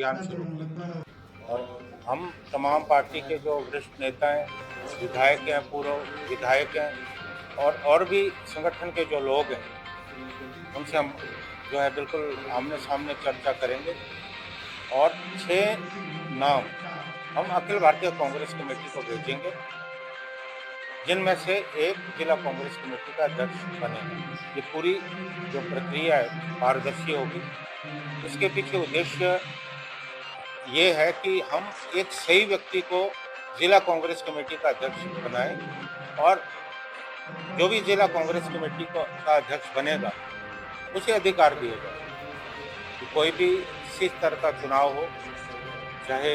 अभियान शुरू किया। और हम तमाम पार्टी के जो वरिष्ठ नेता हैं, विधायक हैं, पूर्व विधायक हैं और भी संगठन के जो लोग हैं, उनसे हम जो है बिल्कुल आमने सामने चर्चा करेंगे और 6 नाम हम अखिल भारतीय कांग्रेस कमेटी को भेजेंगे, जिनमें से एक जिला कांग्रेस कमेटी का अध्यक्ष बनेगा। ये पूरी जो प्रक्रिया है पारदर्शी होगी। इसके पीछे उद्देश्य ये है कि हम एक सही व्यक्ति को जिला कांग्रेस कमेटी का अध्यक्ष बनाएं और जो भी जिला कांग्रेस कमेटी का अध्यक्ष बनेगा उसे अधिकार दिए जाए कि कोई भी इसी तरह का चुनाव हो, चाहे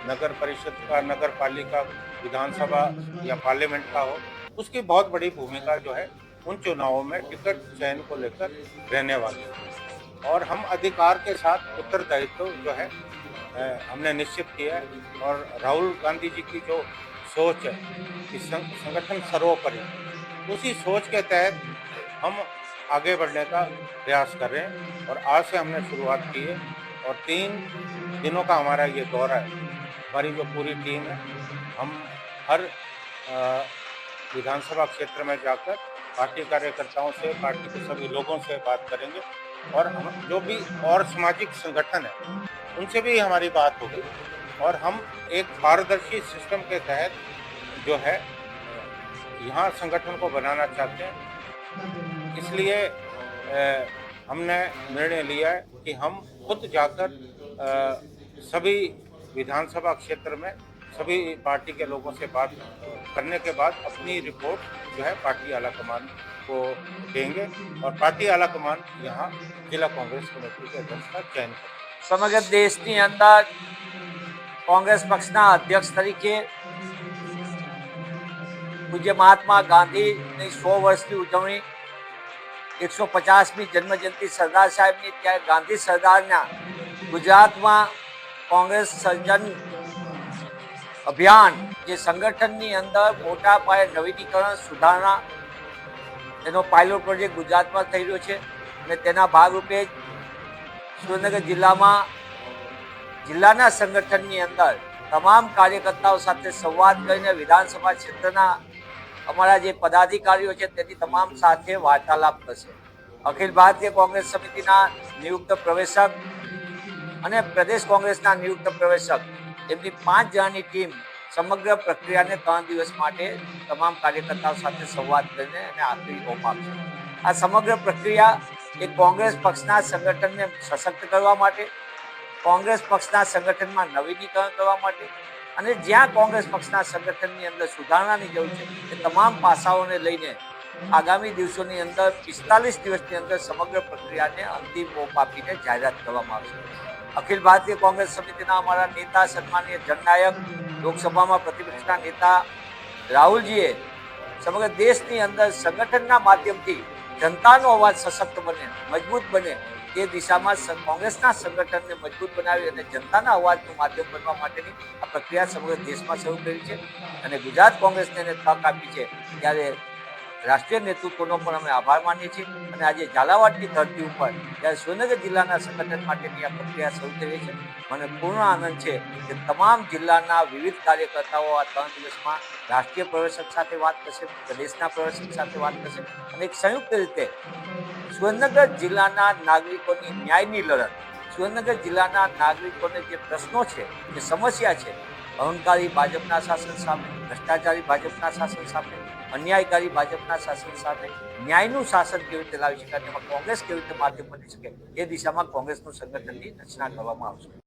नगर परिषद का, नगर पालिका, विधानसभा या पार्लियामेंट का हो, उसकी बहुत बड़ी भूमिका जो है उन चुनावों में टिकट चयन को लेकर रहने वाली है। और हम अधिकार के साथ उत्तरदायित्व जो है हमने निश्चित किया है। और राहुल गांधी जी की जो सोच है कि संगठन सर्वोपरि, उसी सोच के तहत हम आगे बढ़ने का प्रयास कर रहे हैं। और आज से हमने शुरुआत की है और 3 दिनों का हमारा ये दौरा है। हमारी जो पूरी टीम है, हम हर विधानसभा क्षेत्र में जाकर पार्टी कार्यकर्ताओं से, पार्टी के सभी लोगों से बात करेंगे और हम जो भी और सामाजिक संगठन है उनसे भी हमारी बात होगी। और हम एक पारदर्शी सिस्टम के तहत जो है यहाँ संगठन को बनाना चाहते हैं। इसलिए हमने निर्णय लिया है कि हम खुद जाकर सभी विधानसभा क्षेत्र में सभी पार्टी के लोगों से बात करने के बाद अपनी रिपोर्ट जो है पार्टी आलाकमान को देंगे और पार्टी आलाकमान यहाँ जिला कांग्रेस कमेटी के अध्यक्ष का चयन करेंगे। समग्र देशની અંદર કોંગ્રેસ પક્ષના અધ્યક્ષ તરીકે પૂજ્ય મહાત્મા ગાંધીની 100 વર્ષની ઉજવણી, 150મી જન્મજયંતિ સરદાર સાહેબની, ત્યારે ગાંધી સરદારના ગુજરાતમાં કોંગ્રેસ સર્જન અભિયાન જે સંગઠનની અંદર મોટા પાયે નવીનીકરણ, સુધારણા, એનો પાયલોટ પ્રોજેક્ટ ગુજરાતમાં થઈ રહ્યો છે અને તેના ભાગરૂપે સુરેન્દ્રનગર જિલ્લામાં જિલ્લાના સંગઠનની અંદર તમામ કાર્યકર્તાઓ સાથે સંવાદ કરીને વિધાનસભા ક્ષેત્રના અમારા જે પદાધિકારીઓ છે તેની તમામ સાથે વાર્તાલાપ કરશે। અખિલ ભારતીય કોંગ્રેસ સમિતિના નિયુક્ત પ્રવેશક અને પ્રદેશ કોંગ્રેસના નિયુક્ત પ્રવેશક એમની 5 જણાની ટીમ સમગ્ર પ્રક્રિયાને 3 દિવસ માટે તમામ કાર્યકર્તાઓ સાથે સંવાદ કરીને અને આખરી ઓપ આપશે। આ સમગ્ર પ્રક્રિયા એ કોંગ્રેસ પક્ષના સંગઠનને સશક્ત કરવા માટે, કોંગ્રેસ પક્ષના સંગઠનમાં નવીનીકરણ કરવા માટે અને જ્યાં કોંગ્રેસ પક્ષના સંગઠનની અંદર સુધારણાની જરૂર છે એ તમામ પાસાઓને લઈને આગામી દિવસોની અંદર 45 દિવસની અંદર સમગ્ર પ્રક્રિયાને અંતિમ ઓપ આપીને જાહેરાત કરવામાં આવશે। અખિલ ભારતીય કોંગ્રેસ સમિતિના અમારા નેતા, સન્માનીય જનનાયક, લોકસભામાં પ્રતિપક્ષના નેતા રાહુલજીએ સમગ્ર દેશની અંદર સંગઠનના માધ્યમથી જનતાનો અવાજ સશક્ત બને, મજબૂત બને, તે દિશામાં કોંગ્રેસના સંગઠનને મજબૂત બનાવી અને જનતાના અવાજનું માધ્યમ બનવા માટેની આ પ્રક્રિયા સમગ્ર દેશમાં શરૂ કરી છે અને ગુજરાત કોંગ્રેસને તક આપી છે। ત્યારે રાષ્ટ્રીય નેતૃત્વનો પણ અમે આભાર માનીએ છીએ અને આજે ઝાલાવાડની ધરતી ઉપર જ્યારે સુરેન્દ્રનગર જિલ્લાના સંગઠન માટેની આ પ્રક્રિયા શરૂ થઈ રહી છે, મને પૂર્ણ આનંદ છે કે તમામ જિલ્લાના વિવિધ કાર્યકર્તાઓ આ 3 દિવસમાં રાષ્ટ્રીય પ્રવેશક સાથે વાત કરશે, પ્રદેશના પ્રવેશક સાથે વાત કરશે અને એક સંયુક્ત રીતે સુરેન્દ્રનગર જિલ્લાના નાગરિકોની ન્યાયની લડત, સુરેન્દ્રનગર જિલ્લાના નાગરિકોને જે પ્રશ્નો છે, જે સમસ્યા છે, અહંકારી ભાજપના શાસન સામે, ભ્રષ્ટાચારી ભાજપના શાસન સામે, અન્યાયકારી ભાજપના શાસન સામે ન્યાયનું શાસન કેવી રીતે લાવી શકાય, તેમાં કોંગ્રેસ કેવી રીતે માધ્યમ બની શકે, એ દિશામાં કોંગ્રેસનું સંગઠનની રચના કરવામાં આવશે।